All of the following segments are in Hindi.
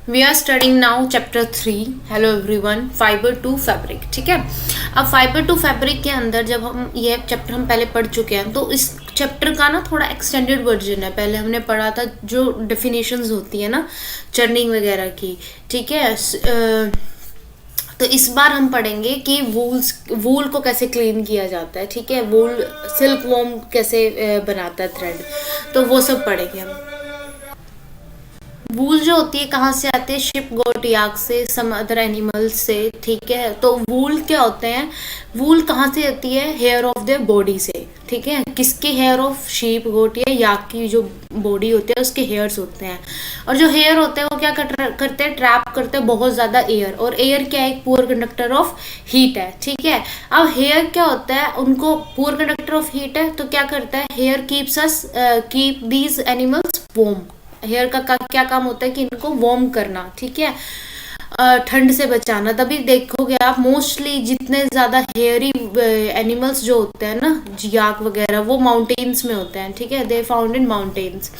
We are studying now chapter 3। Hello everyone, fiber to fabric. ठीक है, अब फाइबर टू फैब्रिक के अंदर जब हम ये चैप्टर हम पहले पढ़ चुके हैं, तो इस चैप्टर का ना थोड़ा एक्सटेंडेड वर्जन है। पहले हमने पढ़ा था जो डेफिनेशंस होती है ना चर्निंग वगैरह की। ठीक है, तो इस बार हम पढ़ेंगे कि वूल को कैसे क्लीन किया जाता है। ठीक है, वूल सिल्क वॉर्म कैसे बनाता है थ्रेड, तो वो सब पढ़ेंगे हम। वूल जो होती है कहाँ से आती है? शिप, गोट, याक से, सम अदर एनिमल्स से। ठीक है, तो वूल क्या होते हैं? वूल कहाँ से आती है? हेयर ऑफ देयर बॉडी से। ठीक है, किसके हेयर? ऑफ शीप, गोट या याक की जो बॉडी होती है उसके हेयर्स होते हैं। और जो हेयर होते हैं वो क्या करते हैं? ट्रैप करते हैं बहुत ज़्यादा एयर। और एयर क्या है? एक पुअर कंडक्टर ऑफ हीट है। ठीक है, अब हेयर क्या होता है? उनको पुअर कंडक्टर ऑफ हीट है, तो क्या करता है? Hair keep these animals warm. Hair का क्या काम होता है? कि इनको वार्म करना। ठीक है, ठंड से बचाना। तभी देखोगे आप मोस्टली जितने ज्यादा हेयरी एनिमल्स जो होते हैं ना, याक वगैरह, वो माउंटेन्स में होते हैं। ठीक है, दे फाउंड इन माउंटेन्स।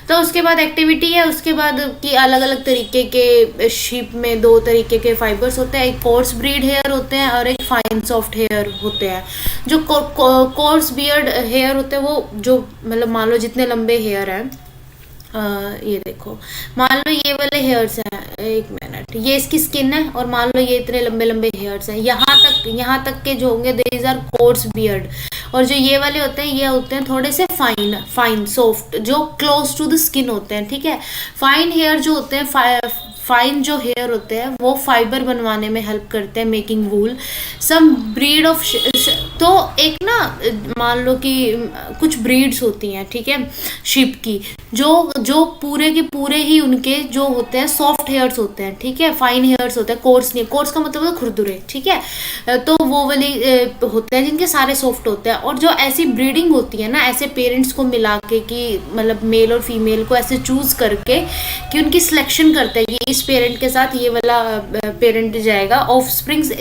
तो उसके बाद एक्टिविटी है, उसके बाद की अलग अलग तरीके के शीप में दो तरीके के फाइबर्स होते हैं। एक कोर्स ब्रीड हेयर होते हैं और एक फाइन सॉफ्ट हेयर होते हैं। जो कोर्स बियर्ड हेयर होते हैं वो जो मतलब मान लो जितने लंबे हेयर हैं, ये देखो, मान लो ये वाले हेयर्स हैं, एक मिनट, ये इसकी स्किन है और मान लो ये इतने लंबे लंबे हेयर्स हैं, यहाँ तक के जो होंगे दीज आर कोर्स बियर्ड। और जो ये वाले होते हैं ये होते हैं थोड़े से फाइन सॉफ्ट, जो क्लोज टू द स्किन होते हैं। ठीक है, फाइन हेयर जो होते हैं, फाइन जो हेयर होते हैं वो फाइबर बनवाने में हेल्प करते हैं, making wool. Some breed of, तो एक ना मान लो कि कुछ ब्रीड्स होती हैं, ठीक है, शिप की, जो जो पूरे के पूरे ही उनके जो होते हैं सॉफ्ट हेयर्स होते हैं। ठीक है, फाइन हेयर्स होते हैं, कोर्स नहीं। कोर्स का मतलब है खुरदुरे। ठीक है, तो वो वाली होते हैं जिनके सारे सॉफ्ट होते हैं। और जो ऐसी ब्रीडिंग होती है ना, ऐसे पेरेंट्स को मिला के, कि मतलब मेल और फीमेल को ऐसे चूज करके कि उनकी सिलेक्शन करते हैं कि इस पेरेंट के साथ ये वाला पेरेंट जाएगा, ऑफ स्प्रिंग्स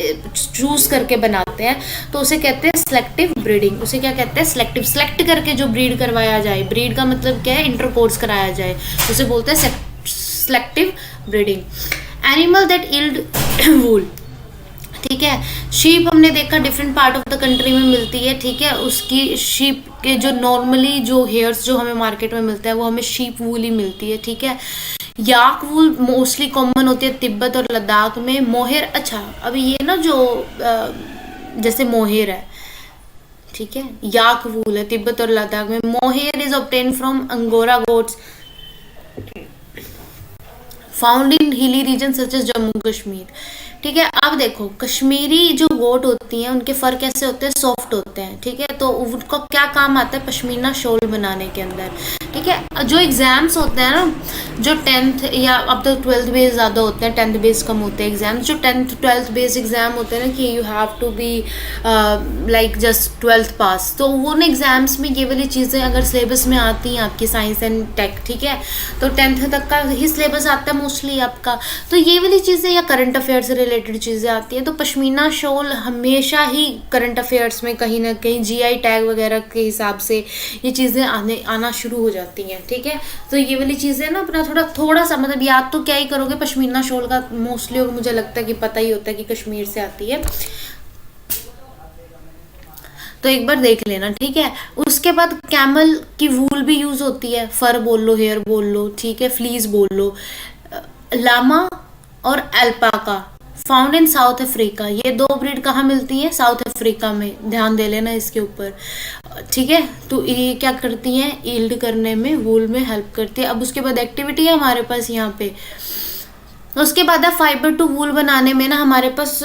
चूज करके बनाते हैं, तो उसे कहते हैं सिलेक्टिव ब्रीडिंग। उसे क्या कहते हैं? सिलेक्टिव। सिलेक्ट करके जो ब्रीड करवाया जाए, ब्रीड का मतलब क्या है? इंटरकोर्स कराया जाए, उसे बोलते हैं selective breeding. Animal that yield wool. ठीक है, शीप हमने देखा different part of the country में मिलती है। ठीक है, उसकी शीप के जो नॉर्मली जो हेयर्स जो हमें मार्केट में मिलता है वो हमें शीप वूल ही मिलती है। ठीक है, याक वूल मोस्टली कॉमन होती है तिब्बत और लद्दाख में। मोहेर, अच्छा अभी ये ना जो जैसे मोहेर है, ठीक है, याक वूल है तिब्बत और लद्दाख में। Mohair is obtain from angora goats found in hilly region such as Jammu Kashmir. ठीक है, अब देखो कश्मीरी जो गोट होती हैं उनके फर कैसे होते हैं? सॉफ्ट होते हैं। ठीक है, तो उनका क्या काम आता है? पश्मीना शॉल बनाने के अंदर। ठीक है, जो एग्जाम्स होते हैं ना, जो 10th या अब तो 12th बेस ज़्यादा होते हैं, 10th बेस कम होते हैं एग्जाम्स। जो 10th 12th बेस एग्जाम होते हैं ना, कि you have to be like just 12th pass, तो वो ना एग्जाम्स में ये वाली चीज़ें अगर सिलेबस में आती हैं आपकी साइंस एंड टेक, ठीक है, तो 10th तक का ही सिलेबस आता है मोस्टली आपका। तो ये वाली चीज़ें या करंट अफेयर से रिलेटेड चीज़ें आती हैं, तो पश्मीना शॉल हमेशा ही करंट अफेयर्स में कहीं ना कहीं जीआई टैग वगैरह के हिसाब से ये चीज़ें आना शुरू हो जाती हैं। ठीक है, तो ये वाली चीज़ें ना अपना थोड़ा सा मतलब याद तो क्या ही करोगे, पश्मीना शॉल का मोस्टली मुझे लगता है कि पता ही होता है कि कश्मीर से आती है, तो एक बार देख लेना। ठीक है, उसके बाद कैमल की वूल भी यूज होती है, फर बोल लो, हेयर बोल लो, ठीक है, फ्लीस बोल लो। लामा और alpaca found in south Africa. ये दो ब्रीड कहाँ मिलती हैं? साउथ अफ्रीका में, ध्यान दे लेना इसके ऊपर। ठीक है, तो ये क्या करती हैं? ईल्ड करने में, वूल में हेल्प करती है। अब उसके बाद एक्टिविटी है हमारे पास यहाँ पे। उसके बाद फाइबर टू वूल बनाने में ना हमारे पास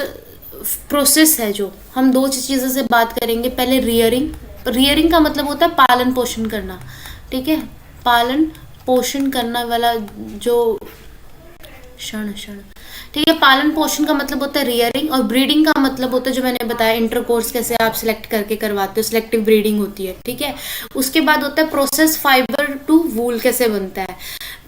प्रोसेस है, जो हम दो चीज़ों से बात करेंगे। पहले रियरिंग। रियरिंग का मतलब होता है पालन पोषण करना। ठीक है, पालन पोषण करना वाला जो क्षण क्षण, ठीक है, पालन पोषण का मतलब होता है रियरिंग। और ब्रीडिंग का मतलब होता है जो मैंने बताया, इंटरकोर्स कैसे आप सिलेक्ट करके करवाते हो, सिलेक्टिव ब्रीडिंग होती है। ठीक है, उसके बाद होता है प्रोसेस फाइबर टू वूल कैसे बनता है।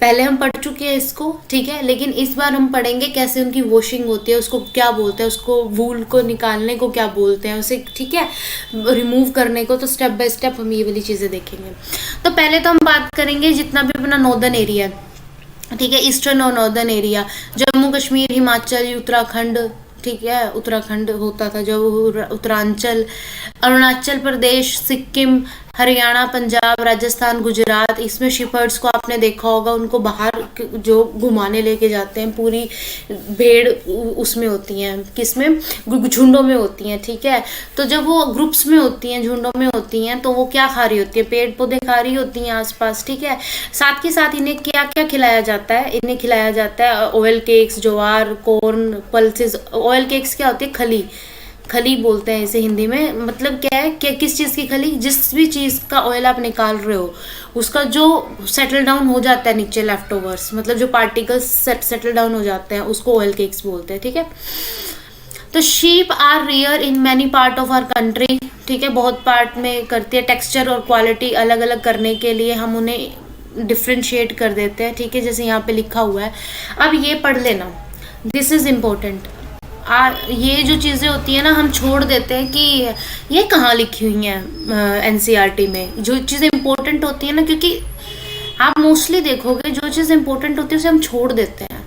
पहले हम पढ़ चुके हैं इसको, ठीक है, लेकिन इस बार हम पढ़ेंगे कैसे उनकी वॉशिंग होती है, उसको क्या बोलते हैं, उसको वूल को निकालने को क्या बोलते हैं, उसे ठीक है रिमूव करने को। तो स्टेप बाय स्टेप हम ये वाली चीज़ें देखेंगे। तो पहले तो हम बात करेंगे जितना भी अपना नॉर्दर्न एरिया है, ठीक है, ईस्टर्न और नॉर्दर्न एरिया, जम्मू कश्मीर, हिमाचल, उत्तराखंड, ठीक है, उत्तराखंड होता था जो उत्तरांचल, अरुणाचल प्रदेश, सिक्किम, हरियाणा, पंजाब, राजस्थान, गुजरात। इसमें शिपर्ड्स को आपने देखा होगा, उनको बाहर जो घुमाने लेके जाते हैं, पूरी भेड़ उसमें होती हैं, किसमें, झुंडों में होती हैं, ठीक है। तो जब वो ग्रुप्स में होती हैं, झुंडों में होती हैं, तो वो क्या खा रही होती है, पेड़ पौधे खा रही होती हैं आसपास, ठीक है। साथ के साथ इन्हें क्या क्या खिलाया जाता है, इन्हें खिलाया जाता है ऑयल केक्स, ज्वार, कॉर्न, पल्सेस। ऑयल केक्स क्या होती है, खली, खली बोलते हैं इसे हिंदी में। मतलब क्या है कि किस चीज़ की खली, जिस भी चीज़ का ऑयल आप निकाल रहे हो उसका जो सेटल डाउन हो जाता है नीचे, लेफ्ट ओवर्स, मतलब जो पार्टिकल्स सेटल डाउन हो जाते हैं, उसको ऑयल केक्स बोलते हैं, ठीक है। तो sheep are rare in many part of our country, ठीक है, बहुत पार्ट में करती है। टेक्सचर और क्वालिटी अलग अलग करने के लिए हम उन्हें डिफ्रेंशिएट कर देते हैं, ठीक है, जैसे यहाँ पे लिखा हुआ है। अब ये पढ़ लेना, दिस इज इम्पोर्टेंट। ये जो चीज़ें होती है ना, हम छोड़ देते हैं कि ये कहाँ लिखी हुई हैं एनसीईआरटी में। जो चीज़ें इंपॉर्टेंट होती है ना, क्योंकि आप मोस्टली देखोगे जो चीज़ इंपॉर्टेंट होती है उसे हम छोड़ देते हैं।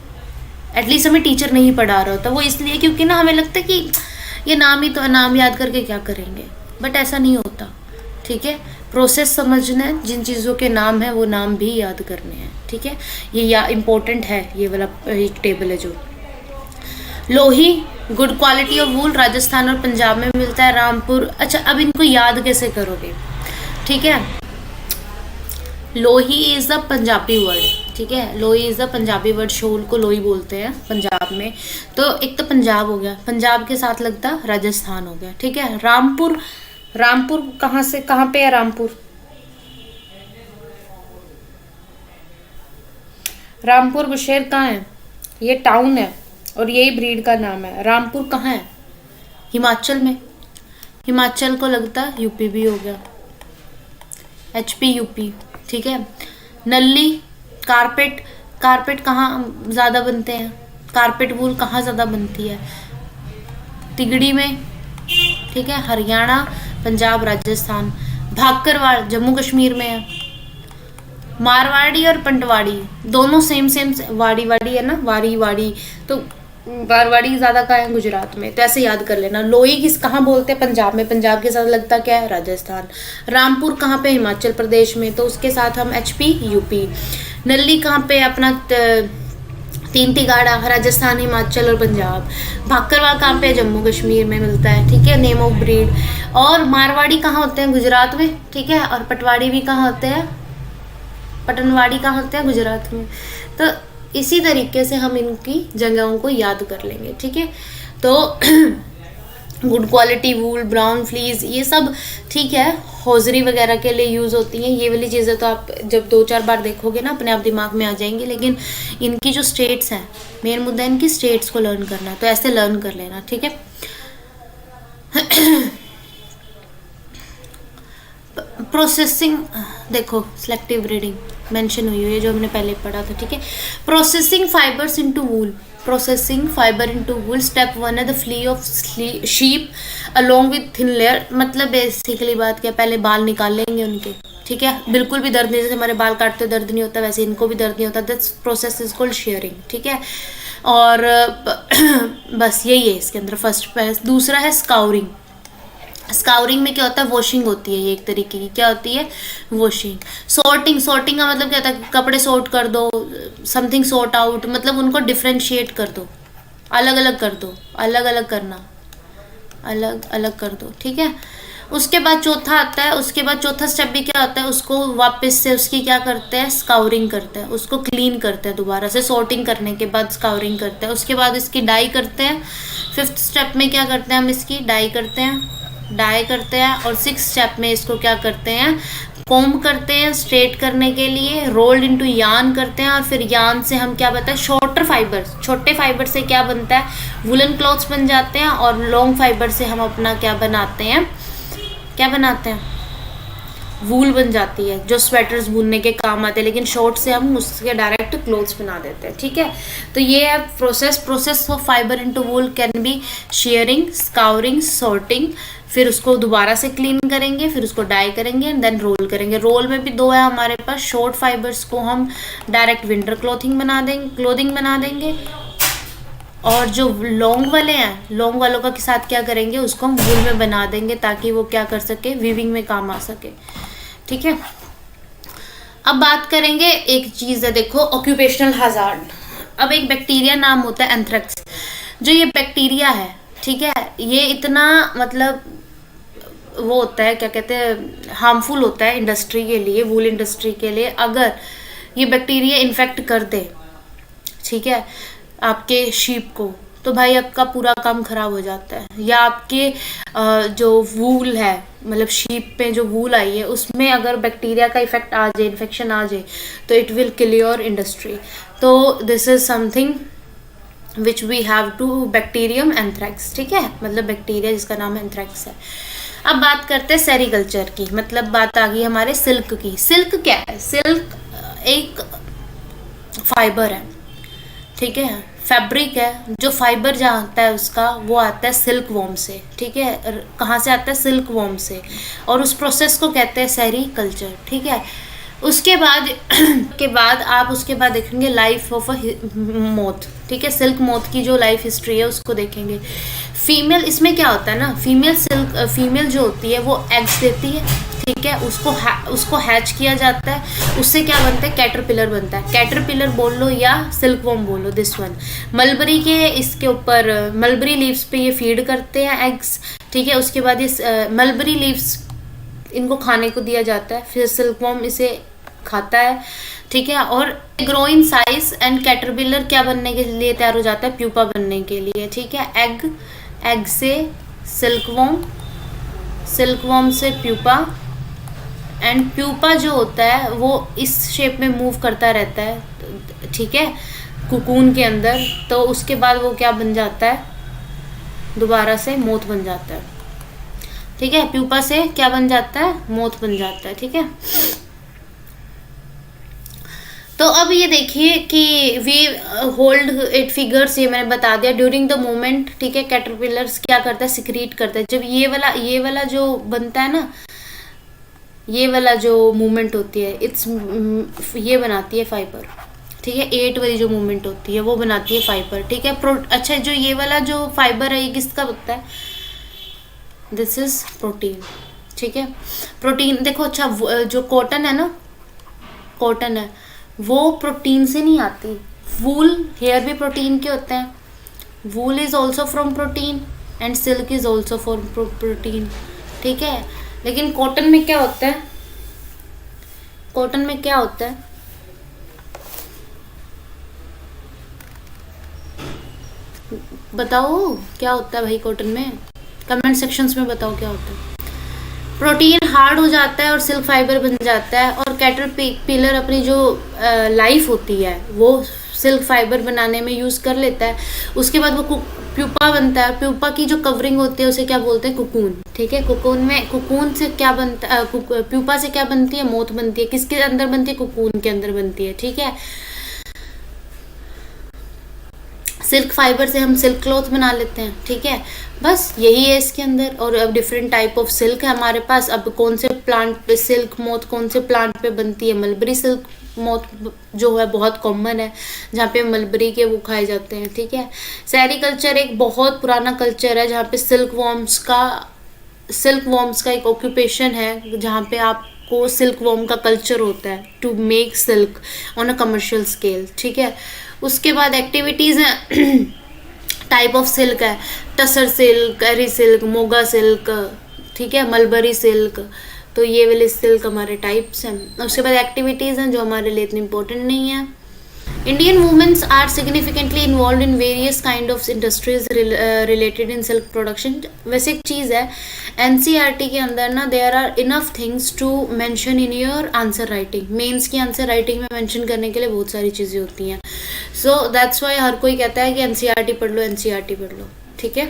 एटलीस्ट हमें टीचर नहीं पढ़ा रहा होता, वो इसलिए क्योंकि ना हमें लगता है कि ये नाम ही तो, नाम याद करके क्या करेंगे, बट ऐसा नहीं होता, ठीक है। प्रोसेस समझना है, जिन चीज़ों के नाम है वो नाम भी याद करने हैं, ठीक है। ये या इम्पोर्टेंट है, ये वाला एक टेबल है जो। Lohi, good quality of wool, Rajasthan और पंजाब में मिलता है। रामपुर, अच्छा अब इनको याद कैसे करोगे, ठीक है। लोही इज़ द पंजाबी वर्ड, ठीक है, लोही इज़ द पंजाबी वर्ड, शोल को लोही बोलते हैं पंजाब में। तो एक तो पंजाब हो गया, पंजाब के साथ लगता राजस्थान हो गया, ठीक है। रामपुर, रामपुर कहाँ से, कहाँ पे है रामपुर, रामपुर बुशेर कहाँ है, ये टाउन है और यही ब्रीड का नाम है। रामपुर कहाँ है, हिमाचल में, हिमाचल को लगता है यूपी भी हो गया, एचपी यूपी, ठीक है। नल्ली, कारपेट, कारपेट कहाँ ज़्यादा बनते हैं, कारपेट वूल कहाँ ज़्यादा बनती है, तिगड़ी में, ठीक है, हरियाणा, पंजाब, राजस्थान। भाकरवाड़ जम्मू कश्मीर में है। मारवाड़ी और पंटवाड़ी दोनों सेम सेम, वाड़ी वाड़ी है ना, वारी वाड़ी, तो मारवाड़ी ज़्यादा कहाँ है, गुजरात में। तो ऐसे याद कर लेना। लोही किस कहाँ बोलते हैं, पंजाब में, पंजाब के साथ लगता क्या है, राजस्थान। रामपुर कहाँ पे, हिमाचल प्रदेश में, तो उसके साथ हम एचपी यूपी। नल्ली कहाँ पे, अपना तीन तिगाड़ा, राजस्थान, हिमाचल और पंजाब। भाकरवाल कहाँ पे, जम्मू कश्मीर में मिलता है, ठीक है, नेम ऑफ ब्रीड। और मारवाड़ी कहाँ होते हैं, गुजरात में, ठीक है। और पटवाड़ी भी कहाँ होते हैं, पटनवाड़ी कहाँ होते हैं, गुजरात में। तो इसी तरीके से हम इनकी जगहों को याद कर लेंगे, ठीक है। तो गुड क्वालिटी वूल, ब्राउन फ्लीज, ये सब ठीक है, हौजरी वगैरह के लिए यूज़ होती हैं। ये वाली चीज़ें तो आप जब 2-4 बार देखोगे ना अपने आप दिमाग में आ जाएंगी, लेकिन इनकी जो स्टेट्स हैं, मेन मुद्दा इनकी स्टेट्स को लर्न करना है, तो ऐसे लर्न कर लेना, ठीक है। प्रोसेसिंग देखो, सिलेक्टिव ब्रीडिंग मेंशन हुई है जो हमने पहले पढ़ा था, ठीक है। प्रोसेसिंग फाइबर्स इनटू वूल, प्रोसेसिंग फाइबर इनटू वूल। स्टेप 1 है the flea of sheep along with thin layer. मतलब बेसिकली बात क्या, पहले बाल निकाल लेंगे उनके, ठीक है, बिल्कुल भी दर्द नहीं, जैसे हमारे बाल काटते हो दर्द नहीं होता, वैसे इनको भी दर्द नहीं होता। This process is called sharing, ठीक है। और बस यही है इसके अंदर फर्स्ट। दूसरा है स्काउरिंग। स्काउरिंग में क्या होता है, वॉशिंग होती है, ये एक तरीके की क्या होती है, वॉशिंग। सॉर्टिंग, सॉर्टिंग का मतलब क्या होता है, कपड़े सॉर्ट कर दो, समथिंग सॉर्ट आउट, मतलब उनको डिफ्रेंशिएट कर दो, अलग अलग कर दो, अलग अलग करना, अलग अलग कर दो, ठीक है। उसके बाद चौथा आता है, उसके बाद चौथा स्टेप भी क्या होता है, उसको वापस से उसकी क्या करते हैं, स्काउरिंग करते हैं, उसको क्लीन करते हैं दोबारा से, सॉर्टिंग करने के बाद स्काउरिंग करते हैं। उसके बाद इसकी डाई करते हैं। 5th स्टेप में क्या करते हैं, हम इसकी डाई करते हैं, डाई करते हैं। और 6th स्टेप में इसको क्या करते हैं, कॉम्ब करते हैं स्ट्रेट करने के लिए, रोल्ड इनटू यार्न करते हैं। और फिर यार्न से हम क्या बनता है, शॉर्टर फाइबर, छोटे फाइबर से क्या बनता है, वुलन क्लॉथ्स बन जाते हैं। और लॉन्ग फाइबर से हम अपना क्या बनाते हैं, क्या बनाते हैं, वूल बन जाती है, जो स्वेटर्स बुनने के काम आते हैं। लेकिन शॉर्ट से हम उसके डायरेक्ट क्लोथ्स बना देते हैं, ठीक है। तो ये है process of fibre into wool can be shearing, scouring, sorting, फिर उसको दोबारा से क्लीन करेंगे, फिर उसको डाई करेंगे एंड देन रोल करेंगे। रोल में भी दो है हमारे पास, शॉर्ट फाइबर्स को हम डायरेक्ट विंटर क्लोथिंग बना देंगे, और जो लॉन्ग वाले हैं, लॉन्ग वालों का के साथ क्या करेंगे, उसको हम वूल में बना देंगे ताकि वो क्या कर सके, वीविंग में काम आ सके। ठीक है, अब बात करेंगे, एक चीज है देखो, ऑक्यूपेशनल हजार्ड। अब एक बैक्टीरिया नाम होता है एंथ्रेक्स। जो ये बैक्टीरिया है, ठीक है, ये इतना मतलब वो होता है, क्या कहते हैं, हार्मफुल होता है इंडस्ट्री के लिए, वूल इंडस्ट्री के लिए। अगर ये बैक्टीरिया इन्फेक्ट कर दे, ठीक है, आपके शीप को, तो भाई आपका पूरा काम खराब हो जाता है। या आपके जो वूल है, मतलब शीप पे जो वूल आई है, उसमें अगर बैक्टीरिया का इफेक्ट आ जाए, इन्फेक्शन आ जाए, तो it will kill your industry. तो this is something which we have to, bacterium anthrax. ठीक है, मतलब बैक्टीरिया जिसका नाम एंथ्रेक्स है। अब बात करते हैं सेरीकल्चर की, मतलब बात आ गई हमारे सिल्क की। सिल्क क्या है? सिल्क एक फाइबर है, ठीक है, फैब्रिक है। जो फाइबर जहाँ आता है उसका, वो आता है सिल्क वॉर्म से। ठीक है, कहाँ से आता है? सिल्क वॉर्म से। और उस प्रोसेस को कहते हैं सेरीकल्चर। ठीक है, उसके बाद आप उसके बाद देखेंगे लाइफ ऑफ अ मोथ। ठीक है, सिल्क मोथ की जो लाइफ हिस्ट्री है उसको देखेंगे। फीमेल, इसमें क्या होता है ना, फीमेल जो होती है वो एग्स देती है। ठीक है, उसको हैच किया जाता है, उससे क्या बनता है? कैटरपिलर बनता है। कैटरपिलर बोल लो या सिल्कवॉर्म बोल लो, दिस वन। मलबरी के इसके ऊपर, मलबरी लीव्स पे ये फीड करते हैं एग्स। ठीक है, उसके बाद ये मलबरी लीव्स इनको खाने को दिया जाता है, फिर सिल्कवॉर्म इसे खाता है। ठीक है, और grow in size and caterpillar क्या बनने के लिए तैयार हो जाता है? प्यूपा बनने के लिए। ठीक है, एग से सिल्कवॉर्म से प्यूपा, एंड प्यूपा जो होता है वो इस शेप में मूव करता रहता है। ठीक है, कुकून के अंदर। तो उसके बाद वो क्या बन जाता है? दोबारा से मोथ बन जाता है। ठीक है, प्यूपा से क्या बन जाता है? मोथ बन जाता है। ठीक है, तो अब ये देखिए कि वी होल्ड इट फिगर्स, ये मैंने बता दिया। ड्यूरिंग द मूवमेंट, ठीक है, कैटरपिलर्स क्या करता है? सिक्रीट करता है। जब ये वाला जो बनता है ना, ये वाला जो मूवमेंट होती है, ये बनाती है फाइबर। ठीक है, 8 वाली जो मूवमेंट होती है वो बनाती है फाइबर। ठीक है, अच्छा, जो ये वाला जो फाइबर है ये किसका होता है? This is protein. ठीक है, प्रोटीन देखो, अच्छा, जो कॉटन है ना, कॉटन है, वो प्रोटीन से नहीं आती। वूल, हेयर भी प्रोटीन के होते हैं। वूल is also from protein and silk is also from protein. ठीक है, लेकिन कॉटन में क्या होता है? कॉटन में क्या होता है? बताओ क्या होता है भाई कॉटन में? कमेंट सेक्शंस में बताओ क्या होता है। प्रोटीन हार्ड हो जाता है और सिल्क फाइबर बन जाता है, और कैटरपिलर अपनी जो लाइफ होती है वो सिल्क फाइबर बनाने में यूज़ कर लेता है। उसके बाद वो प्यूपा बनता है। प्यूपा की जो कवरिंग होती है उसे क्या बोलते हैं? कुकून। ठीक है, कुकून से क्या बनता है? प्यूपा से क्या बनती है? मोथ बनती है। किसके अंदर बनती है? कुकून के अंदर बनती है। ठीक है, सिल्क फाइबर से हम सिल्क क्लॉथ बना लेते हैं। ठीक है, बस यही है इसके अंदर। और अब डिफरेंट टाइप ऑफ सिल्क है हमारे पास। अब कौन से प्लांट पे सिल्क मोथ कौन से प्लांट पे बनती है? मलबरी सिल्क मोथ जो है बहुत कॉमन है, जहाँ पे मलबरी के वो खाए जाते हैं। ठीक है, सेरीकल्चर एक बहुत पुराना कल्चर है जहाँ पे सिल्क वॉर्म्स का एक ऑक्यूपेशन है, जहाँ पे आपको सिल्क वॉर्म का कल्चर होता है to make silk on a commercial scale. ठीक है, उसके बाद एक्टिविटीज़ हैं। टाइप ऑफ सिल्क है, टसर सिल्क, एरी सिल्क, मोगा सिल्क, ठीक है, मलबरी सिल्क। तो ये वाले सिल्क हमारे टाइप्स हैं। उसके बाद एक्टिविटीज़ हैं जो हमारे लिए इतनी इम्पोर्टेंट नहीं है। Indian womens are significantly involve in various kind of industries related in silk production. वैसे एक चीज़ है, एनसीईआरटी के अंदर ना there are enough things to mention in your answer writing. Mains की आंसर राइटिंग में मेंशन करने के लिए बहुत सारी चीज़ें होती हैं। सो दैट्स वाई हर कोई कहता है कि एनसीईआरटी पढ़ लो, एनसीईआरटी पढ़ लो। ठीक है,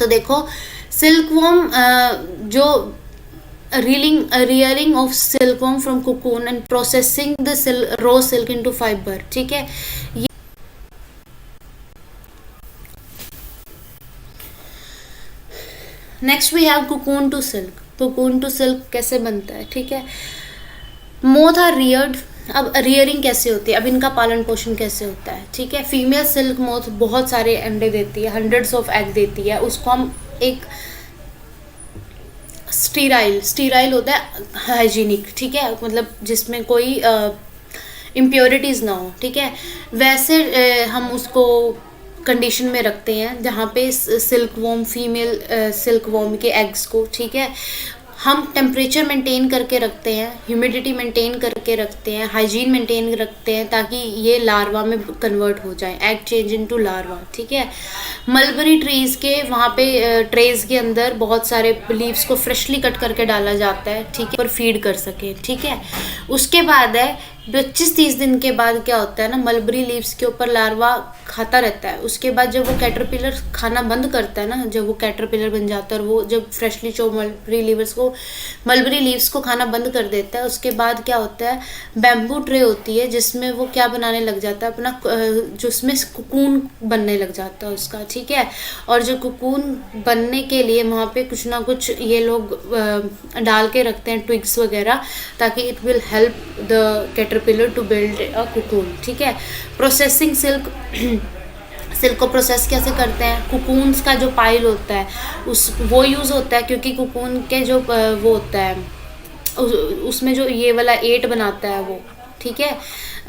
तो देखो सिल्कवॉर्म जो rearing of silkworm from cocoon and processing the raw silk into fiber। ठीक है, next we have cocoon to silk. Cocoon to silk कैसे बनता है, ठीक है। Moth are reared. अब रियरिंग कैसे होती है, अब इनका पालन पोषण कैसे होता है, ठीक है। फीमेल सिल्क मोथ बहुत सारे अंडे देती है, हंड्रेड्स ऑफ एग देती है, उसको हम एक स्टीराइल होता है, हाइजीनिक, ठीक है, मतलब जिसमें कोई इम्प्योरिटीज़ ना हो, ठीक है, वैसे हम उसको कंडीशन में रखते हैं जहाँ पे silk worm, female silk worm के एग्स को, ठीक है, हम टेम्परेचर मेंटेन करके रखते हैं, ह्यूमिडिटी मेंटेन करके रखते हैं, हाइजीन मेंटेन रखते हैं, ताकि ये लार्वा में कन्वर्ट हो जाए, एग चेंज इनटू लार्वा, ठीक है। मलबरी ट्रीज़ के वहाँ पे ट्रेज के अंदर बहुत सारे लीव्स को फ्रेशली कट करके डाला जाता है, ठीक है, और फीड कर सके, ठीक है। उसके बाद है 25-30 दिन के बाद क्या होता है ना, मलबरी लीव्स के ऊपर लार्वा खाता रहता है। उसके बाद जब वो कैटरपिलर खाना बंद करता है ना, जब वो कैटरपिलर बन जाता है और वो जब फ्रेशली जो मलबरी लीव्स को खाना बंद कर देता है, उसके बाद क्या होता है, बैम्बू ट्रे होती है जिसमें वो क्या बनाने लग जाता है, अपना जो उसमें कुकून बनने लग जाता है उसका, ठीक है। और जो कुकून बनने के लिए वहाँ पे कुछ ना कुछ ये लोग डाल के रखते हैं, ट्विग्स वगैरह, ताकि it will help the caterpillar to build a cocoon, ठीक है। प्रोसेसिंग सिल्क को प्रोसेस कैसे करते हैं, कुकून्स का जो पाइल होता है वो यूज़ होता है, क्योंकि कुकून के जो वो होता है उसमें जो ये वाला एट बनाता है वो, ठीक है,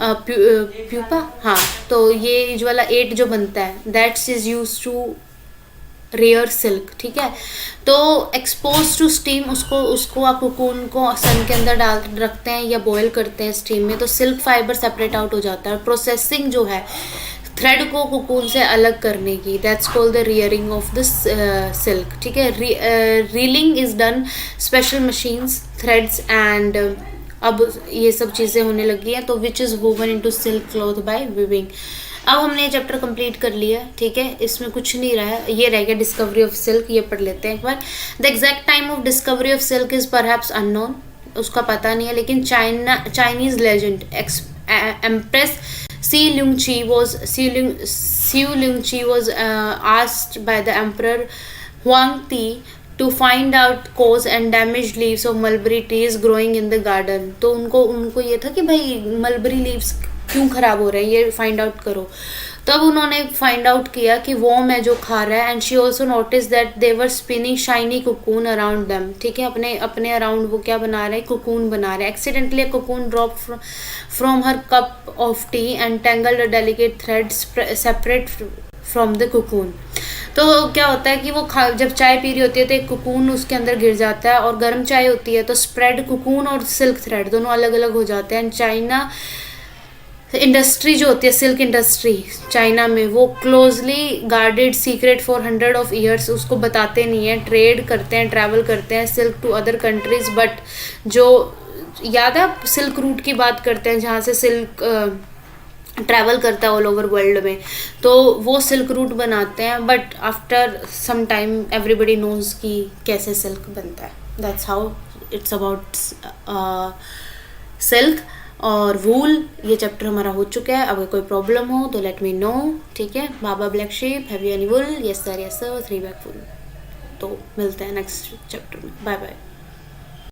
प्यूपा, हाँ, तो ये जो वाला एट जो बनता है that's is use to rear silk, ठीक है। तो एक्सपोज टू स्टीम, उसको आप कुकून को सन के अंदर डाल रखते हैं या बॉयल करते हैं स्टीम में, तो सिल्क फाइबर सेपरेट आउट हो जाता है। प्रोसेसिंग जो है थ्रेड को कुकून से अलग करने की, that's called the rearing of this silk, ठीक है। Reeling is done special machines, threads and अब ये सब चीज़ें होने लगी हैं, तो which is woven into silk cloth by weaving. अब हमने ये चैप्टर कंप्लीट कर लिया, ठीक है, इसमें कुछ नहीं रहा है, ये रह गया डिस्कवरी ऑफ सिल्क, ये पढ़ लेते हैं एक बार। The exact time of discovery of silk is perhaps unknown, उसका पता नहीं है, लेकिन Chinese legend empress Xi Lungqi was asked by the emperor Huang Ti to find out cause and damaged leaves of mulberry trees growing in the garden। तो उनको ये था कि भाई मलबरी लीव्स क्यों खराब हो रहे हैं, ये फाइंड आउट करो। तब उन्होंने फाइंड आउट किया कि वॉर्म है जो खा रहा है, and she also notice that they were spinning shiny cocoon around them, ठीक है, अपने अराउंड वो क्या बना रहे हैं, कुकून बना रहे हैं। Accidentally cocoon drop from her cup of T and tangled a delicate thread separate from the cocoon. तो क्या होता है कि वो जब चाय पी रही होती है तो एक कुकून उसके अंदर गिर जाता है, और गर्म चाय होती है तो स्प्रेड कुकून और सिल्क थ्रेड दोनों अलग अलग हो जाते हैं। एंड चाइना इंडस्ट्री जो होती है, सिल्क इंडस्ट्री चाइना में, वो closely guarded secret for 100 of years, उसको बताते नहीं है, ट्रेड करते हैं, ट्रैवल करते हैं silk to other countries. But जो याद है सिल्क रूट की बात करते हैं, जहाँ से सिल्क ट्रैवल करता है ऑल ओवर वर्ल्ड में, तो वो सिल्क रूट बनाते हैं। But after some time everybody knows कि कैसे सिल्क बनता है। That's how it's about silk और वूल। ये चैप्टर हमारा हो चुका है। अगर कोई प्रॉब्लम हो तो लेट मी नो, ठीक है। Baa baa black sheep, have you any wool? Yes sir, 3 bag full. तो मिलते हैं नेक्स्ट चैप्टर में। Bye bye.